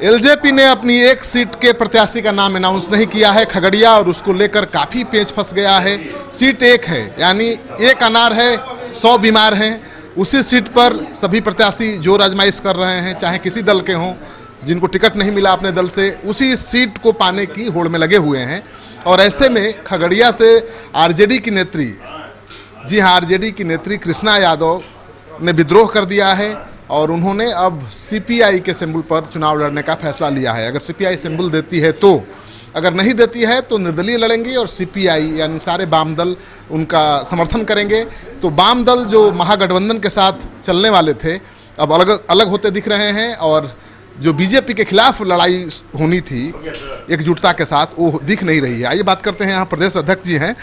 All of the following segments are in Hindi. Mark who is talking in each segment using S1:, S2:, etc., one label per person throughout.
S1: एलजेपी ने अपनी एक सीट के प्रत्याशी का नाम अनाउंस नहीं किया है खगड़िया, और उसको लेकर काफ़ी पेच फंस गया है। सीट एक है, यानी एक अनार है 100 बीमार हैं। उसी सीट पर सभी प्रत्याशी जोर आजमाइश कर रहे हैं, चाहे किसी दल के हों, जिनको टिकट नहीं मिला अपने दल से उसी सीट को पाने की होड़ में लगे हुए हैं। और ऐसे में खगड़िया से आरजेडी की नेत्री, जी हाँ, आरजेडी की नेत्री कृष्णा यादव ने विद्रोह कर दिया है और उन्होंने अब सीपीआई के सिंबल पर चुनाव लड़ने का फैसला लिया है। अगर सीपीआई सिंबल देती है तो, अगर नहीं देती है तो निर्दलीय लड़ेंगी और सीपीआई यानी सारे वाम दल उनका समर्थन करेंगे। तो वाम दल जो महागठबंधन के साथ चलने वाले थे अब अलग अलग होते दिख रहे हैं, और जो बीजेपी के खिलाफ लड़ाई होनी थी एकजुटता के साथ, वो दिख नहीं रही है। आइए बात करते हैं, यहाँ प्रदेश अध्यक्ष जी हैं,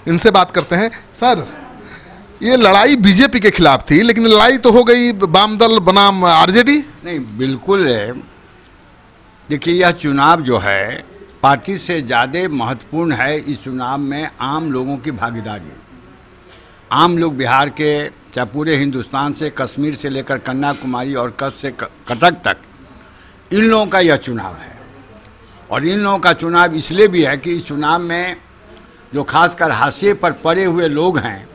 S1: इनसे बात करते हैं। सर, ये लड़ाई बीजेपी के खिलाफ थी, लेकिन लड़ाई तो हो गई वाम दल बनाम आरजेडी।
S2: नहीं, बिल्कुल है। देखिए, यह चुनाव जो है पार्टी से ज़्यादा महत्वपूर्ण है। इस चुनाव में आम लोगों की भागीदारी, आम लोग बिहार के, चाहे पूरे हिंदुस्तान से, कश्मीर से लेकर कन्याकुमारी और कच्छ से कटक तक, इन लोगों का यह चुनाव है। और इन लोगों का चुनाव इसलिए भी है कि इस चुनाव में जो खासकर हाशिए पर पड़े हुए लोग हैं,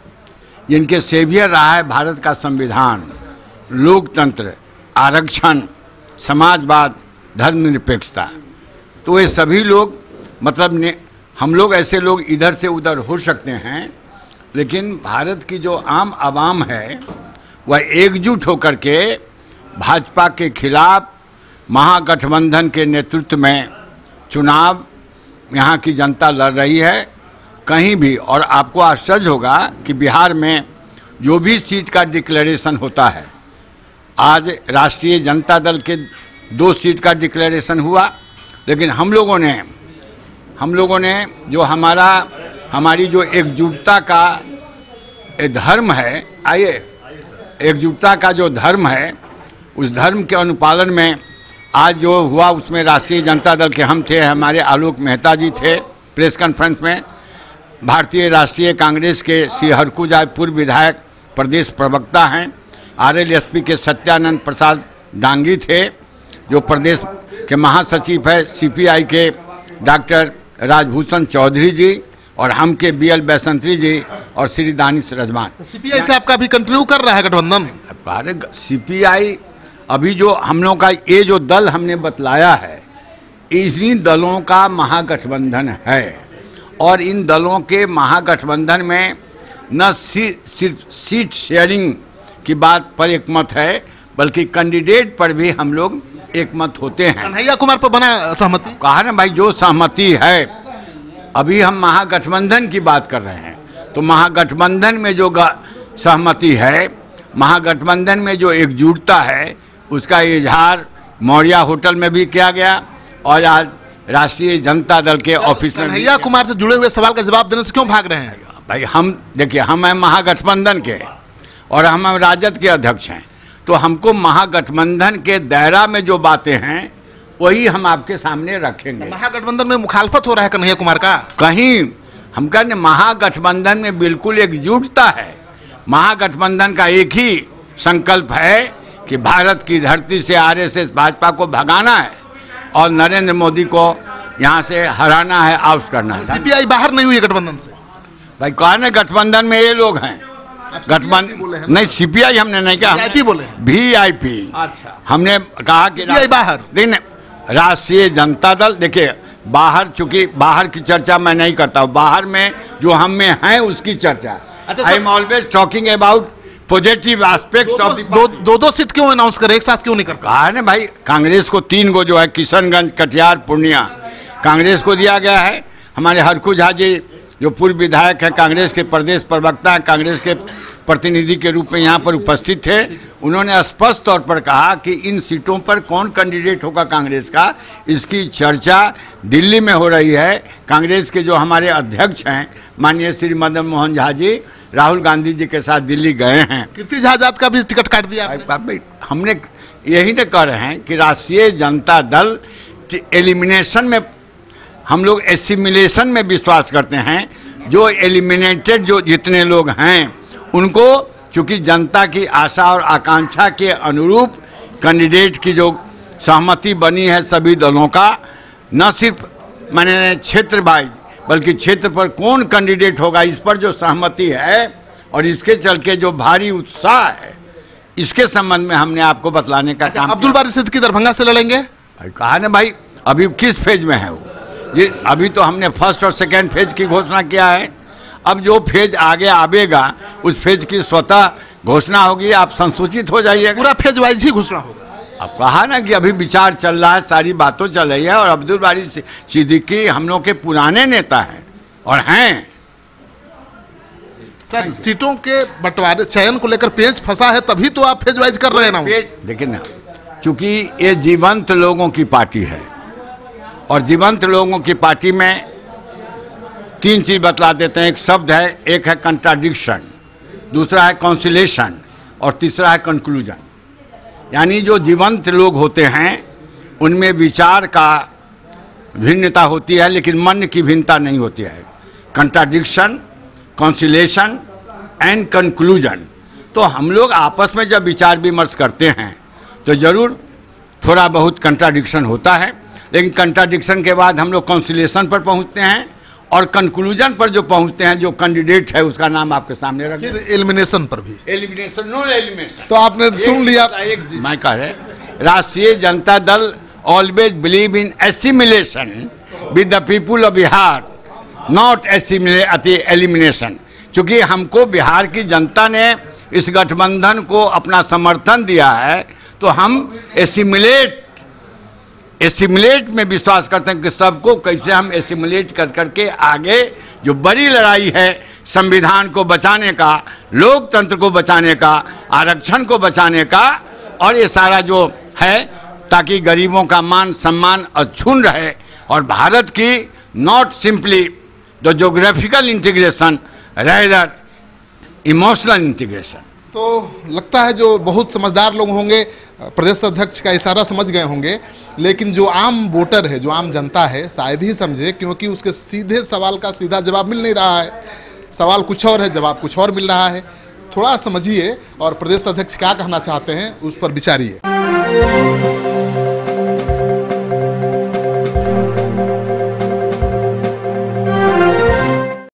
S2: जिनके सेवियर रहा है भारत का संविधान, लोकतंत्र, आरक्षण, समाजवाद, धर्मनिरपेक्षता, तो ये सभी लोग मतलब हम लोग ऐसे लोग इधर से उधर हो सकते हैं, लेकिन भारत की जो आम आवाम है वह एकजुट होकर के भाजपा के खिलाफ महागठबंधन के नेतृत्व में चुनाव यहाँ की जनता लड़ रही है कहीं भी। और आपको आश्चर्य होगा कि बिहार में जो भी सीट का डिक्लेरेशन होता है, आज राष्ट्रीय जनता दल के 2 सीट का डिक्लेरेशन हुआ, लेकिन हम लोगों ने जो हमारी जो एकजुटता का धर्म है, आइए, एकजुटता का जो धर्म है, उस धर्म के अनुपालन में आज जो हुआ उसमें राष्ट्रीय जनता दल के हम थे, हमारे आलोक मेहता जी थे प्रेस कॉन्फ्रेंस में, भारतीय राष्ट्रीय कांग्रेस के श्री हरखुजाई पूर्व विधायक प्रदेश प्रवक्ता हैं, आरएलएसपी के सत्यानंद प्रसाद डांगी थे जो प्रदेश के महासचिव है, सीपीआई के डॉक्टर राजभूषण चौधरी जी, और हम के बीएल बैसंत्री जी और श्री दानिश रजमान।
S1: सीपीआई से आपका भी कंटिन्यू कर रहा है गठबंधन?
S2: सीपीआई अभी जो हम लोग का ये जो दल हमने बतलाया है, इन्हीं दलों का महागठबंधन है। और इन दलों के महागठबंधन में न सिर्फ सीट शेयरिंग की बात पर एक मत है, बल्कि कैंडिडेट पर भी हम लोग एक मत होते हैं।
S1: कन्हैया कुमार पर बना सहमति?
S2: कहा ना भाई, जो सहमति है, अभी हम महागठबंधन की बात कर रहे हैं, तो महागठबंधन में जो सहमति है, महागठबंधन में जो एकजुटता है, उसका इजहार मौर्या होटल में भी किया गया और आज राष्ट्रीय जनता दल के ऑफिस में।
S1: कन्हैया कुमार से जुड़े हुए सवाल का जवाब देने से क्यों भाग रहे हैं?
S2: भाई, हम देखिए, हम हैं महागठबंधन के और हम राजद के अध्यक्ष हैं, तो हमको महागठबंधन के दायरा में जो बातें हैं वही हम आपके सामने रखेंगे।
S1: महागठबंधन में मुखालफत हो रहा है कन्हैया कुमार का?
S2: कहीं हम कहने महागठबंधन में बिल्कुल एकजुटता है। महागठबंधन का एक ही संकल्प है कि भारत की धरती से आरएसएस भाजपा को भगाना है और नरेंद्र मोदी को यहाँ से हराना है, आउट करना है।
S1: सीपीआई बाहर नहीं हुई है गठबंधन से?
S2: भाई, कौन है गठबंधन में? ये लोग हैं गठबंधन। नहीं, सीपीआई हमने नहीं कहा,
S1: वीआईपी बोले।
S2: वीआईपी,
S1: अच्छा,
S2: हमने कहा कि
S1: बाहर।
S2: देखिए, राष्ट्रीय जनता दल, देखिए बाहर, चूंकि बाहर की चर्चा मैं नहीं करता हूँ, बाहर में जो हम में है उसकी चर्चा। I am always talking about positive aspects of
S1: दो सीट क्यों अनाउंस करे, एक साथ क्यों नहीं करता?
S2: कहा है भाई, कांग्रेस को 3 गो जो है, किशनगंज, कटिहार, पूर्णिया, कांग्रेस को दिया गया है। हमारे हरखुजा जी जो पूर्व विधायक हैं, कांग्रेस के प्रदेश प्रवक्ता हैं, कांग्रेस के प्रतिनिधि के रूप में यहाँ पर उपस्थित थे, उन्होंने स्पष्ट तौर पर कहा कि इन सीटों पर कौन कैंडिडेट होगा कांग्रेस का, इसकी चर्चा दिल्ली में हो रही है। कांग्रेस के जो हमारे अध्यक्ष हैं माननीय श्री मदन मोहन झा जी राहुल गांधी जी के साथ दिल्ली गए हैं।
S1: कीर्ति झा आजाद का भी टिकट काट दिया।
S2: हमने यही तो कह रहे हैं कि राष्ट्रीय जनता दल एलिमिनेशन में, हम लोग एसिमिलेशन में विश्वास करते हैं। जो एलिमिनेटेड जो जितने लोग हैं उनको, चूँकि जनता की आशा और आकांक्षा के अनुरूप कैंडिडेट की जो सहमति बनी है सभी दलों का, न सिर्फ मैंने क्षेत्र वाइज बल्कि क्षेत्र पर कौन कैंडिडेट होगा इस पर जो सहमति है और इसके चल के जो भारी उत्साह है, इसके संबंध में हमने आपको बतलाने का काम।
S1: अब्दुल बारी सिद्दीकी दरभंगा से लड़ेंगे?
S2: कहा ना भाई, अभी किस फेज में है वो? ये अभी तो हमने फर्स्ट और सेकेंड फेज की घोषणा किया है। अब जो फेज आगे आवेगा उस फेज की स्वतः घोषणा होगी, आप संसूचित हो जाइएगा।
S1: पूरा फेज वाइज ही घोषणा होगा।
S2: अब कहा ना कि अभी विचार चल रहा है, सारी बातों चल रही है, और अब्दुल बारी सिद्दीकी हम लोग के पुराने नेता हैं और हैं।
S1: सर, सीटों के बंटवारे चयन को लेकर पेच फंसा है, तभी तो आप फेज वाइज कर रहे हैं ना।
S2: देखिए ना, क्योंकि ये जीवंत लोगों की पार्टी है और जीवंत लोगों की पार्टी में तीन चीज बतला देते हैं। एक शब्द है, एक है कंट्राडिक्शन, दूसरा है कॉन्सिलेशन और तीसरा है कंक्लूजन। यानी जो जीवंत लोग होते हैं उनमें विचार का भिन्नता होती है लेकिन मन की भिन्नता नहीं होती है। Contradiction, conciliation and conclusion. तो हम लोग आपस में जब विचार विमर्श करते हैं तो ज़रूर थोड़ा बहुत कंट्राडिक्शन होता है, लेकिन कंट्राडिक्शन के बाद हम लोग कॉन्सिलेशन पर पहुंचते हैं और कंक्लूजन पर जो पहुंचते हैं, जो कैंडिडेट है उसका नाम आपके सामने रख
S1: फिर एलिमिनेशन पर भी।
S2: Elimination, no elimination.
S1: तो आपने सुन लिया।
S2: मैं कह रहे, राष्ट्रीय Janata Dal always believe in assimilation with the people of Bihar, not elimination. क्योंकि हमको बिहार की जनता ने इस गठबंधन को अपना समर्थन दिया है, तो हम एसिमुलेट में विश्वास करते हैं कि सबको कैसे हम एसिमुलेट कर करके आगे जो बड़ी लड़ाई है संविधान को बचाने का, लोकतंत्र को बचाने का, आरक्षण को बचाने का, और ये सारा जो है ताकि गरीबों का मान सम्मान अक्षुण्ण रहे और भारत की not simply the geographical integration rather emotional integration.
S1: तो लगता है जो बहुत समझदार लोग होंगे प्रदेश अध्यक्ष का इशारा समझ गए होंगे, लेकिन जो आम वोटर है, जो आम जनता है, शायद ही समझे, क्योंकि उसके सीधे सवाल का सीधा जवाब मिल नहीं रहा है। सवाल कुछ और है, जवाब कुछ और मिल रहा है। थोड़ा समझिए और प्रदेश अध्यक्ष क्या कहना चाहते हैं उस पर विचारिए।